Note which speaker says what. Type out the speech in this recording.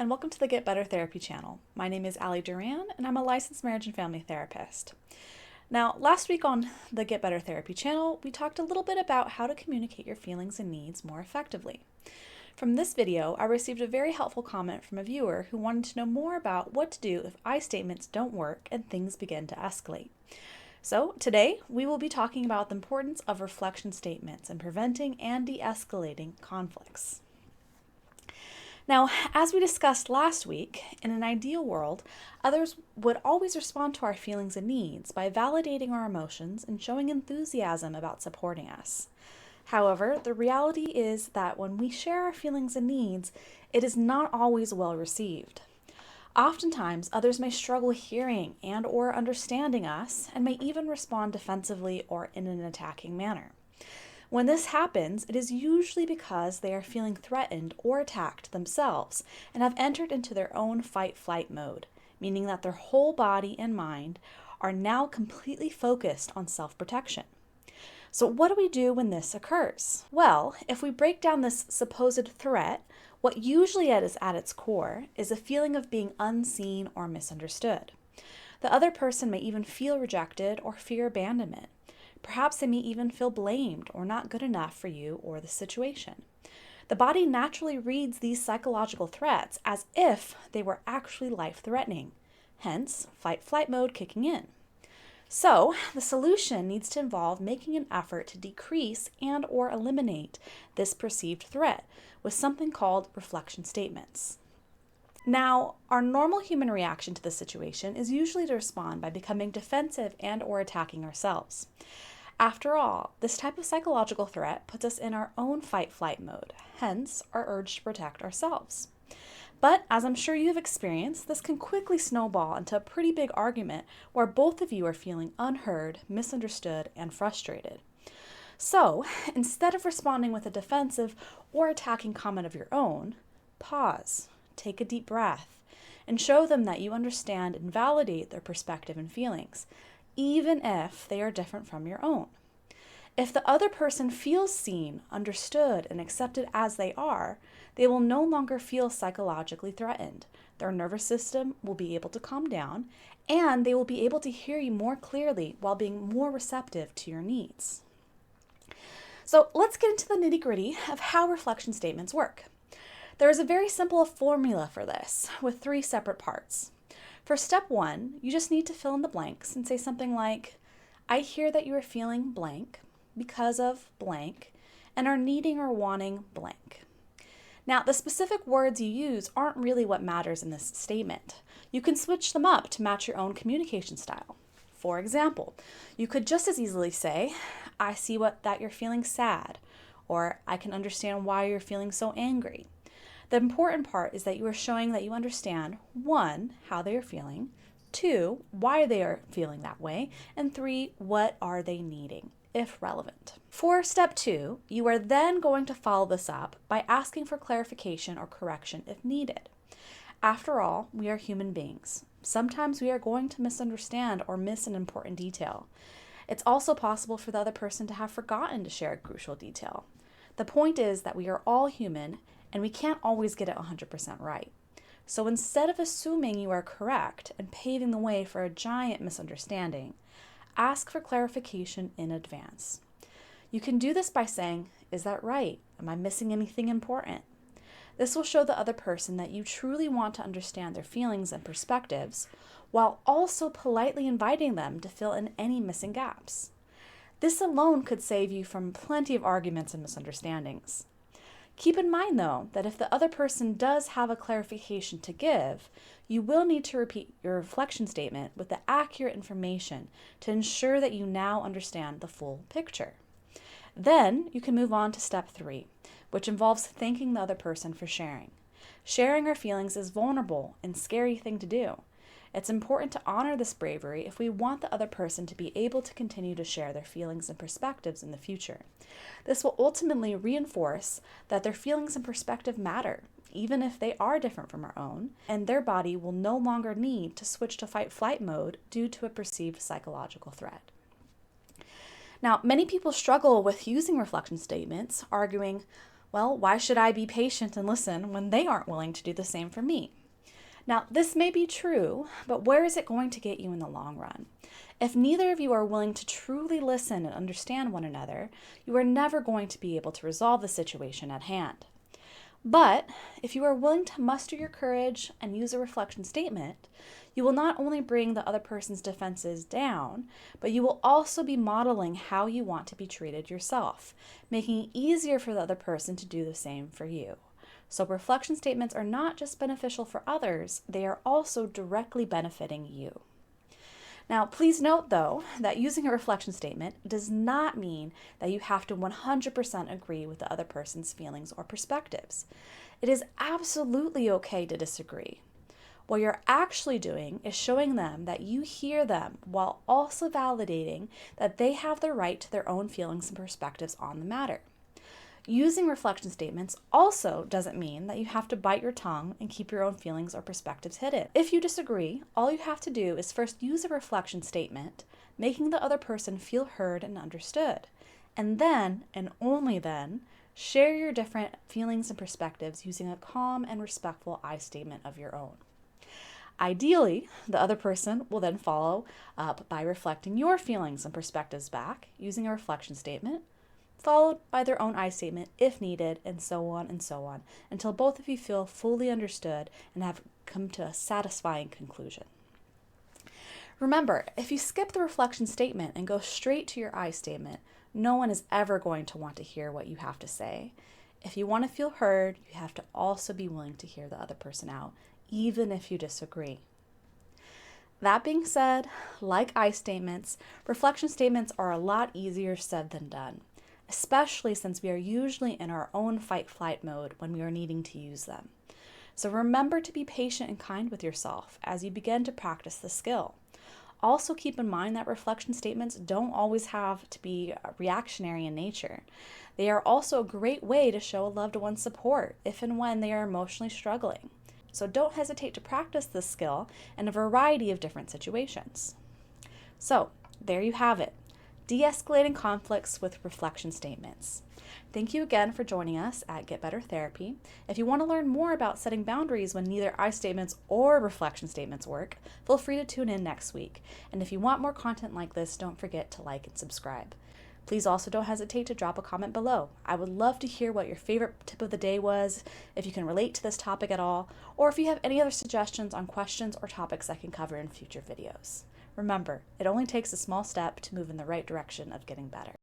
Speaker 1: and welcome to the Get Better Therapy channel. My name is Allie Duran, and I'm a licensed marriage and family therapist. Now, last week on the Get Better Therapy channel, we talked a little bit about how to communicate your feelings and needs more effectively. From this video, I received a very helpful comment from a viewer who wanted to know more about what to do if I statements don't work and things begin to escalate. So today, we will be talking about the importance of reflection statements in preventing and de-escalating conflicts. Now, as we discussed last week, in an ideal world, others would always respond to our feelings and needs by validating our emotions and showing enthusiasm about supporting us. However, the reality is that when we share our feelings and needs, it is not always well received. Oftentimes, others may struggle hearing and or understanding us and may even respond defensively or in an attacking manner. When this happens, it is usually because they are feeling threatened or attacked themselves and have entered into their own fight-flight mode, meaning that their whole body and mind are now completely focused on self-protection. So what do we do when this occurs? Well, if we break down this supposed threat, what usually is at its core is a feeling of being unseen or misunderstood. The other person may even feel rejected or fear abandonment. Perhaps they may even feel blamed or not good enough for you or the situation. The body naturally reads these psychological threats as if they were actually life-threatening, hence fight-flight mode kicking in. So, the solution needs to involve making an effort to decrease and or eliminate this perceived threat with something called reflection statements. Now, our normal human reaction to the situation is usually to respond by becoming defensive and or attacking ourselves. After all, this type of psychological threat puts us in our own fight-flight mode, hence our urge to protect ourselves. But as I'm sure you've experienced, this can quickly snowball into a pretty big argument where both of you are feeling unheard, misunderstood, and frustrated. So, instead of responding with a defensive or attacking comment of your own, pause, take a deep breath, and show them that you understand and validate their perspective and feelings, even if they are different from your own. If the other person feels seen, understood, and accepted as they are, they will no longer feel psychologically threatened. Their nervous system will be able to calm down, and they will be able to hear you more clearly while being more receptive to your needs. So let's get into the nitty-gritty of how reflection statements work. There is a very simple formula for this with 3 separate parts. For step 1, you just need to fill in the blanks and say something like, I hear that you are feeling blank because of blank and are needing or wanting blank. Now, the specific words you use aren't really what matters in this statement. You can switch them up to match your own communication style. For example, you could just as easily say, I see that you're feeling sad, or I can understand why you're feeling so angry. The important part is that you are showing that you understand, 1, how they are feeling, 2, why they are feeling that way, and 3, what are they needing, if relevant. For step 2, you are then going to follow this up by asking for clarification or correction if needed. After all, we are human beings. Sometimes we are going to misunderstand or miss an important detail. It's also possible for the other person to have forgotten to share a crucial detail. The point is that we are all human and we can't always get it 100% right. So instead of assuming you are correct and paving the way for a giant misunderstanding, ask for clarification in advance. You can do this by saying, is that right? Am I missing anything important? This will show the other person that you truly want to understand their feelings and perspectives, while also politely inviting them to fill in any missing gaps. This alone could save you from plenty of arguments and misunderstandings. Keep in mind, though, that if the other person does have a clarification to give, you will need to repeat your reflection statement with the accurate information to ensure that you now understand the full picture. Then you can move on to step 3, which involves thanking the other person for sharing. Sharing our feelings is vulnerable and scary thing to do. It's important to honor this bravery if we want the other person to be able to continue to share their feelings and perspectives in the future. This will ultimately reinforce that their feelings and perspective matter, even if they are different from our own, and their body will no longer need to switch to fight-flight mode due to a perceived psychological threat. Now, many people struggle with using reflection statements, arguing, Well, why should I be patient and listen when they aren't willing to do the same for me? Now, this may be true, but where is it going to get you in the long run? If neither of you are willing to truly listen and understand one another, you are never going to be able to resolve the situation at hand. But if you are willing to muster your courage and use a reflection statement, you will not only bring the other person's defenses down, but you will also be modeling how you want to be treated yourself, making it easier for the other person to do the same for you. So reflection statements are not just beneficial for others, they are also directly benefiting you. Now, please note, though, that using a reflection statement does not mean that you have to 100% agree with the other person's feelings or perspectives. It is absolutely okay to disagree. What you're actually doing is showing them that you hear them while also validating that they have the right to their own feelings and perspectives on the matter. Using reflection statements also doesn't mean that you have to bite your tongue and keep your own feelings or perspectives hidden. If you disagree, all you have to do is first use a reflection statement, making the other person feel heard and understood. And then, and only then, share your different feelings and perspectives using a calm and respectful I statement of your own. Ideally, the other person will then follow up by reflecting your feelings and perspectives back using a reflection statement, followed by their own I statement if needed, and so on, until both of you feel fully understood and have come to a satisfying conclusion. Remember, if you skip the reflection statement and go straight to your I statement, no one is ever going to want to hear what you have to say. If you want to feel heard, you have to also be willing to hear the other person out, even if you disagree. That being said, like I statements, reflection statements are a lot easier said than done, especially since we are usually in our own fight-flight mode when we are needing to use them. So remember to be patient and kind with yourself as you begin to practice the skill. Also keep in mind that reflection statements don't always have to be reactionary in nature. They are also a great way to show a loved one's support if and when they are emotionally struggling. So don't hesitate to practice this skill in a variety of different situations. So there you have it. De-escalating conflicts with reflection statements. Thank you again for joining us at Get Better Therapy. If you want to learn more about setting boundaries when neither I statements or reflection statements work, feel free to tune in next week. And if you want more content like this, don't forget to like and subscribe. Please also don't hesitate to drop a comment below. I would love to hear what your favorite tip of the day was, if you can relate to this topic at all, or if you have any other suggestions on questions or topics I can cover in future videos. Remember, it only takes a small step to move in the right direction of getting better.